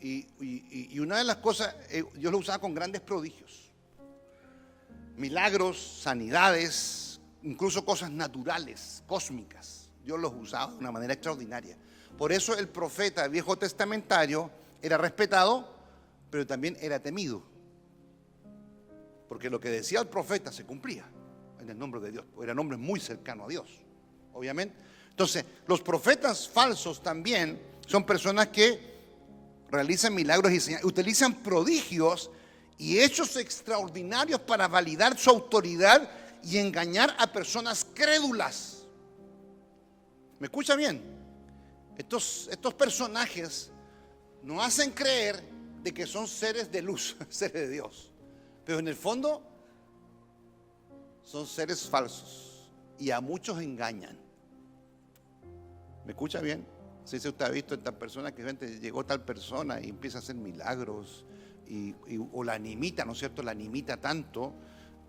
Y una de las cosas, Dios lo usaba con grandes prodigios. Milagros, sanidades, incluso cosas naturales, cósmicas. Dios los usaba de una manera extraordinaria. Por eso el profeta viejo testamentario era respetado, pero también era temido. Porque lo que decía el profeta se cumplía en el nombre de Dios. Era un hombre muy cercano a Dios, obviamente. Entonces, los profetas falsos también son personas que realizan milagros y señales, utilizan prodigios y hechos extraordinarios para validar su autoridad y engañar a personas crédulas. ¿Me escucha bien? Estos personajes nos hacen creer de que son seres de luz, seres de Dios, pero en el fondo son seres falsos y a muchos engañan. ¿Me escucha bien? Si usted ha visto esta persona que llegó tal persona y empieza a hacer milagros o la imita, ¿no es cierto? La imita tanto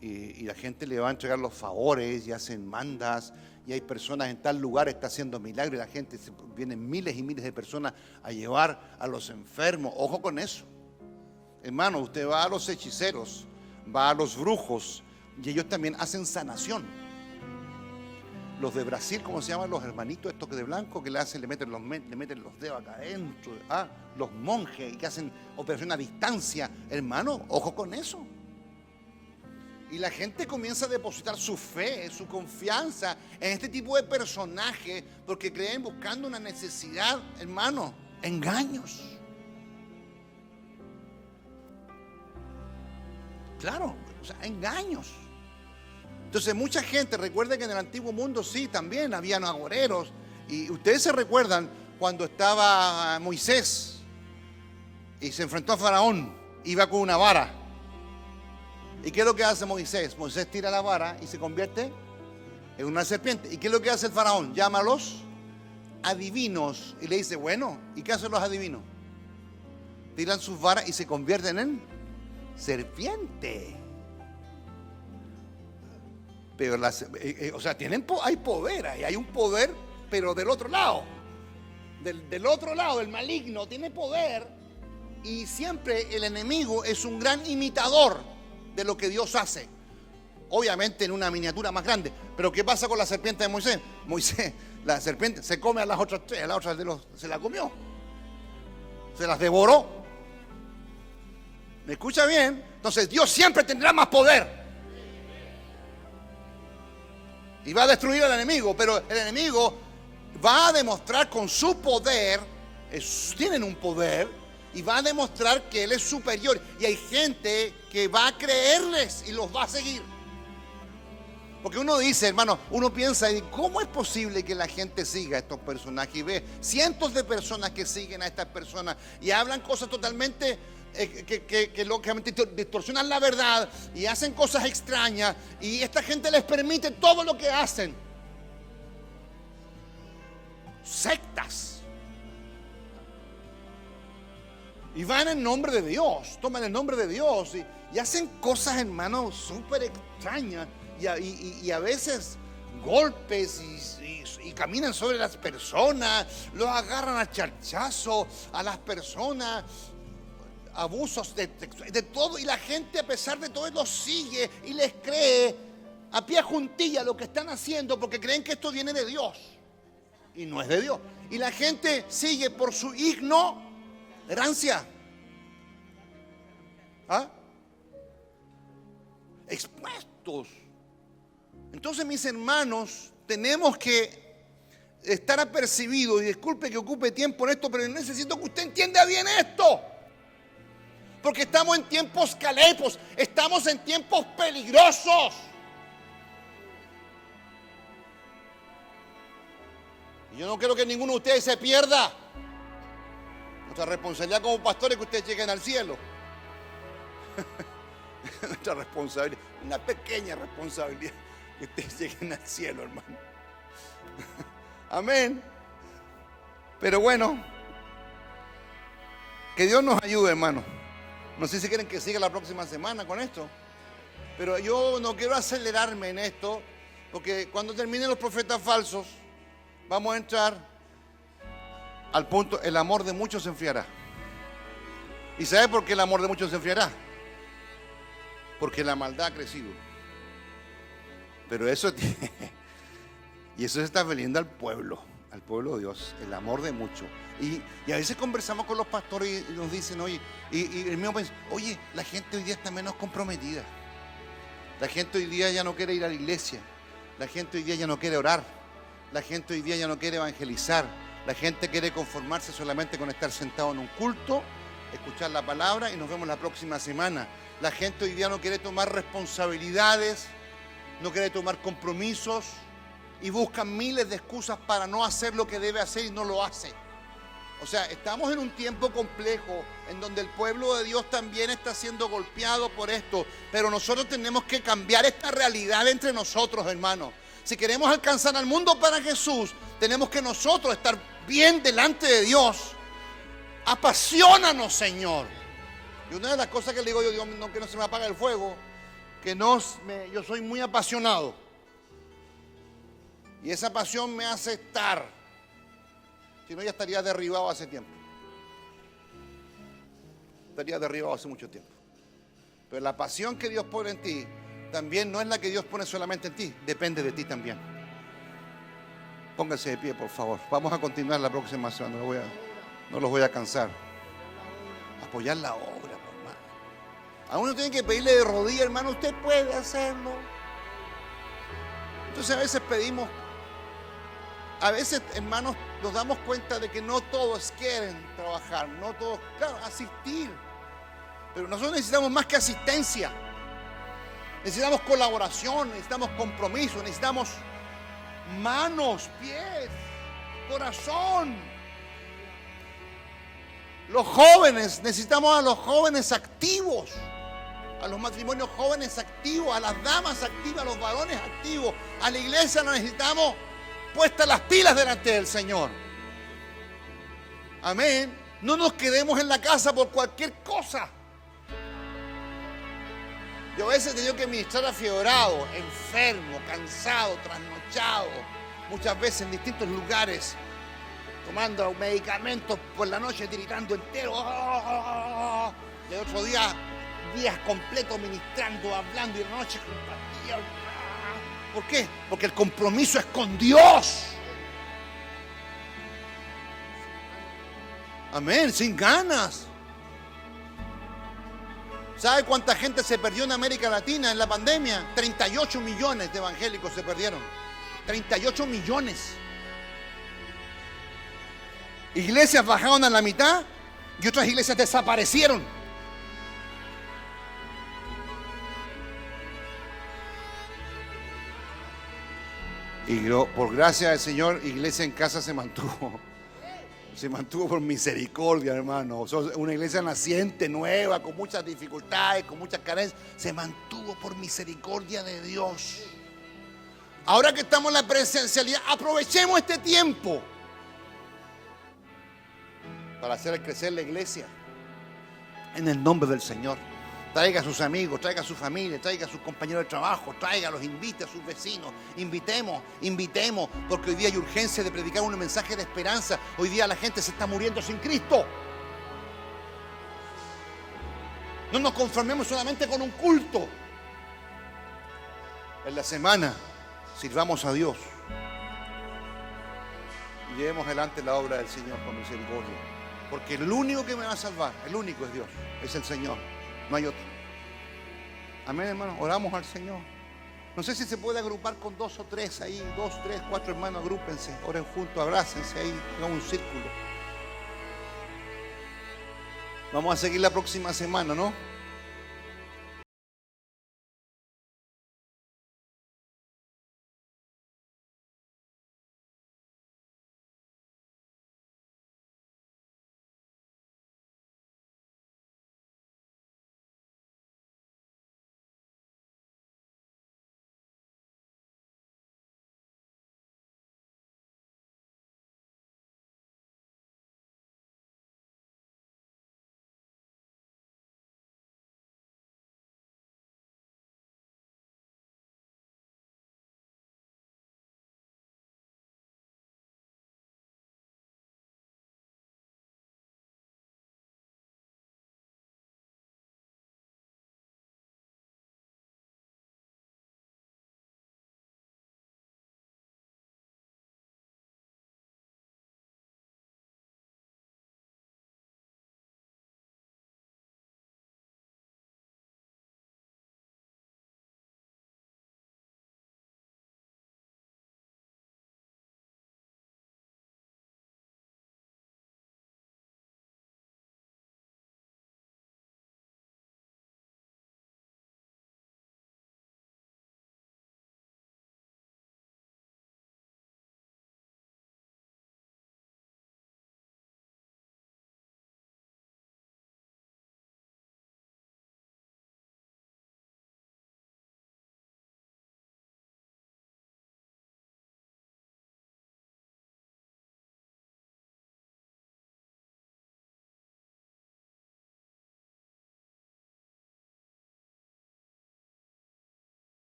y la gente le va a entregar los favores y hacen mandas y hay personas en tal lugar está haciendo milagros y la gente, vienen miles y miles de personas a llevar a los enfermos. Ojo con eso. Hermano, usted va a los hechiceros, va a los brujos y ellos también hacen sanación. Los de Brasil, ¿cómo se llaman? Los hermanitos estos de blanco que le meten los dedos acá adentro. Los monjes que hacen operación a distancia. Hermano, ojo con eso. Y la gente comienza a depositar su fe, su confianza en este tipo de personajes porque creen buscando una necesidad, hermano, engaños. Claro, o sea, engaños. Entonces mucha gente, recuerda que en el antiguo mundo sí, también habían agoreros. Y ustedes se recuerdan cuando estaba Moisés y se enfrentó a Faraón, iba con una vara. ¿Y qué es lo que hace Moisés? Moisés tira la vara y se convierte en una serpiente. ¿Y qué es lo que hace el Faraón? Llama a los adivinos y le dice, bueno, ¿y qué hacen los adivinos? Tiran sus varas y se convierten en serpiente. Pero hay poder, hay un poder, pero del otro lado. Del otro lado, el maligno tiene poder. Y siempre el enemigo es un gran imitador de lo que Dios hace. Obviamente en una miniatura más grande. Pero ¿qué pasa con la serpiente de Moisés? Moisés, la serpiente se come a las otras tres, a las otras se la comió. Se las devoró. ¿Me escucha bien? Entonces Dios siempre tendrá más poder. Y va a destruir al enemigo. Pero el enemigo va a demostrar con su poder, tienen un poder, y va a demostrar que Él es superior. Y hay gente que va a creerles y los va a seguir. Porque uno dice, hermano, uno piensa, ¿cómo es posible que la gente siga a estos personajes? Y ve cientos de personas que siguen a estas personas y hablan cosas totalmente que lógicamente distorsionan la verdad y hacen cosas extrañas, y esta gente les permite todo lo que hacen. Sectas. Y van en nombre de Dios, toman el nombre de Dios y hacen cosas, hermano, súper extrañas. Y a veces golpes y caminan sobre las personas, los agarran a charchazo a las personas, abusos de todo, y la gente a pesar de todo los sigue y les cree a pie juntilla lo que están haciendo, porque creen que esto viene de Dios y no es de Dios, y la gente sigue por su ignorancia. Expuestos. Entonces, mis hermanos, tenemos que estar apercibidos, y disculpe que ocupe tiempo en esto, pero necesito que usted entienda bien esto, porque estamos en tiempos calepos, estamos en tiempos peligrosos. Y yo no quiero que ninguno de ustedes se pierda. Nuestra responsabilidad como pastores es que ustedes lleguen al cielo. Nuestra responsabilidad, una pequeña responsabilidad, que ustedes lleguen al cielo, hermano. Amén. Pero bueno, que Dios nos ayude, hermano. No sé si quieren que siga la próxima semana con esto, pero yo no quiero acelerarme en esto, porque cuando terminen los profetas falsos, vamos a entrar al punto: el amor de muchos se enfriará. ¿Y sabe por qué el amor de muchos se enfriará? Porque la maldad ha crecido. Pero eso y eso se está veniendo al pueblo de Dios, el amor de muchos. Y a veces conversamos con los pastores y nos dicen, oye, y el mío piensa, oye, la gente hoy día está menos comprometida. La gente hoy día ya no quiere ir a la iglesia. La gente hoy día ya no quiere orar. La gente hoy día ya no quiere evangelizar. La gente quiere conformarse solamente con estar sentado en un culto, escuchar la palabra y nos vemos la próxima semana. La gente hoy día no quiere tomar responsabilidades, no quiere tomar compromisos y buscan miles de excusas para no hacer lo que debe hacer y no lo hace. O sea, estamos en un tiempo complejo en donde el pueblo de Dios también está siendo golpeado por esto, pero nosotros tenemos que cambiar esta realidad entre nosotros, hermanos. Si queremos alcanzar al mundo para Jesús, tenemos que nosotros estar bien delante de Dios. Apaciónanos, Señor. Y una de las cosas que le digo yo, Dios, no, que no se me apague el fuego, que yo soy muy apasionado. Y esa pasión me hace estar. Si no, ya estaría derribado hace tiempo. Estaría derribado hace mucho tiempo. Pero la pasión que Dios pone en ti también no es la que Dios pone solamente en ti, depende de ti también. Póngase de pie, por favor. Vamos a continuar la próxima semana. No los voy a cansar. Apoyar la obra, hermano. A uno tiene que pedirle de rodillas, hermano, usted puede hacerlo. Entonces a veces pedimos, hermanos, nos damos cuenta de que no todos quieren trabajar, no todos, claro, asistir. Pero nosotros necesitamos más que asistencia. Necesitamos colaboración, necesitamos compromiso, necesitamos manos, pies, corazón. Los jóvenes, necesitamos a los jóvenes activos, a los matrimonios jóvenes activos, a las damas activas, a los varones activos. A la iglesia nos necesitamos puestas las pilas delante del Señor. Amén. No nos quedemos en la casa por cualquier cosa. Yo a veces he tenido que ministrar afiebrado, enfermo, cansado, trasnochado, muchas veces en distintos lugares, tomando medicamentos por la noche, tiritando entero. Y otro día, días completos ministrando, hablando, y la noche compartía. ¿Por qué? Porque el compromiso es con Dios. Amén, sin ganas. ¿Sabe cuánta gente se perdió en América Latina en la pandemia? 38 millones de evangélicos se perdieron. 38 millones. Iglesias bajaron a la mitad y otras iglesias desaparecieron. Y por gracia del Señor, Iglesia en Casa se mantuvo. Se mantuvo por misericordia, hermano. Una iglesia naciente, nueva, con muchas dificultades, con muchas carencias. Se mantuvo por misericordia de Dios. Ahora que estamos en la presencialidad, aprovechemos este tiempo para hacer crecer la iglesia en el nombre del Señor. Traiga a sus amigos, traiga a su familia, traiga a sus compañeros de trabajo, los invite a sus vecinos. Invitemos, porque hoy día hay urgencia de predicar un mensaje de esperanza. Hoy día la gente se está muriendo sin Cristo. No nos conformemos solamente con un culto. En la semana sirvamos a Dios y llevemos adelante la obra del Señor con misericordia. Porque el único que me va a salvar, el único es Dios, es el Señor. No hay otro. Amén, hermano. Oramos al Señor. No sé si se puede agrupar con 2 o 3 ahí. 2, 3, 4 hermanos, agrúpense. Oren juntos, abrácense ahí. Hagan un círculo. Vamos a seguir la próxima semana, ¿no?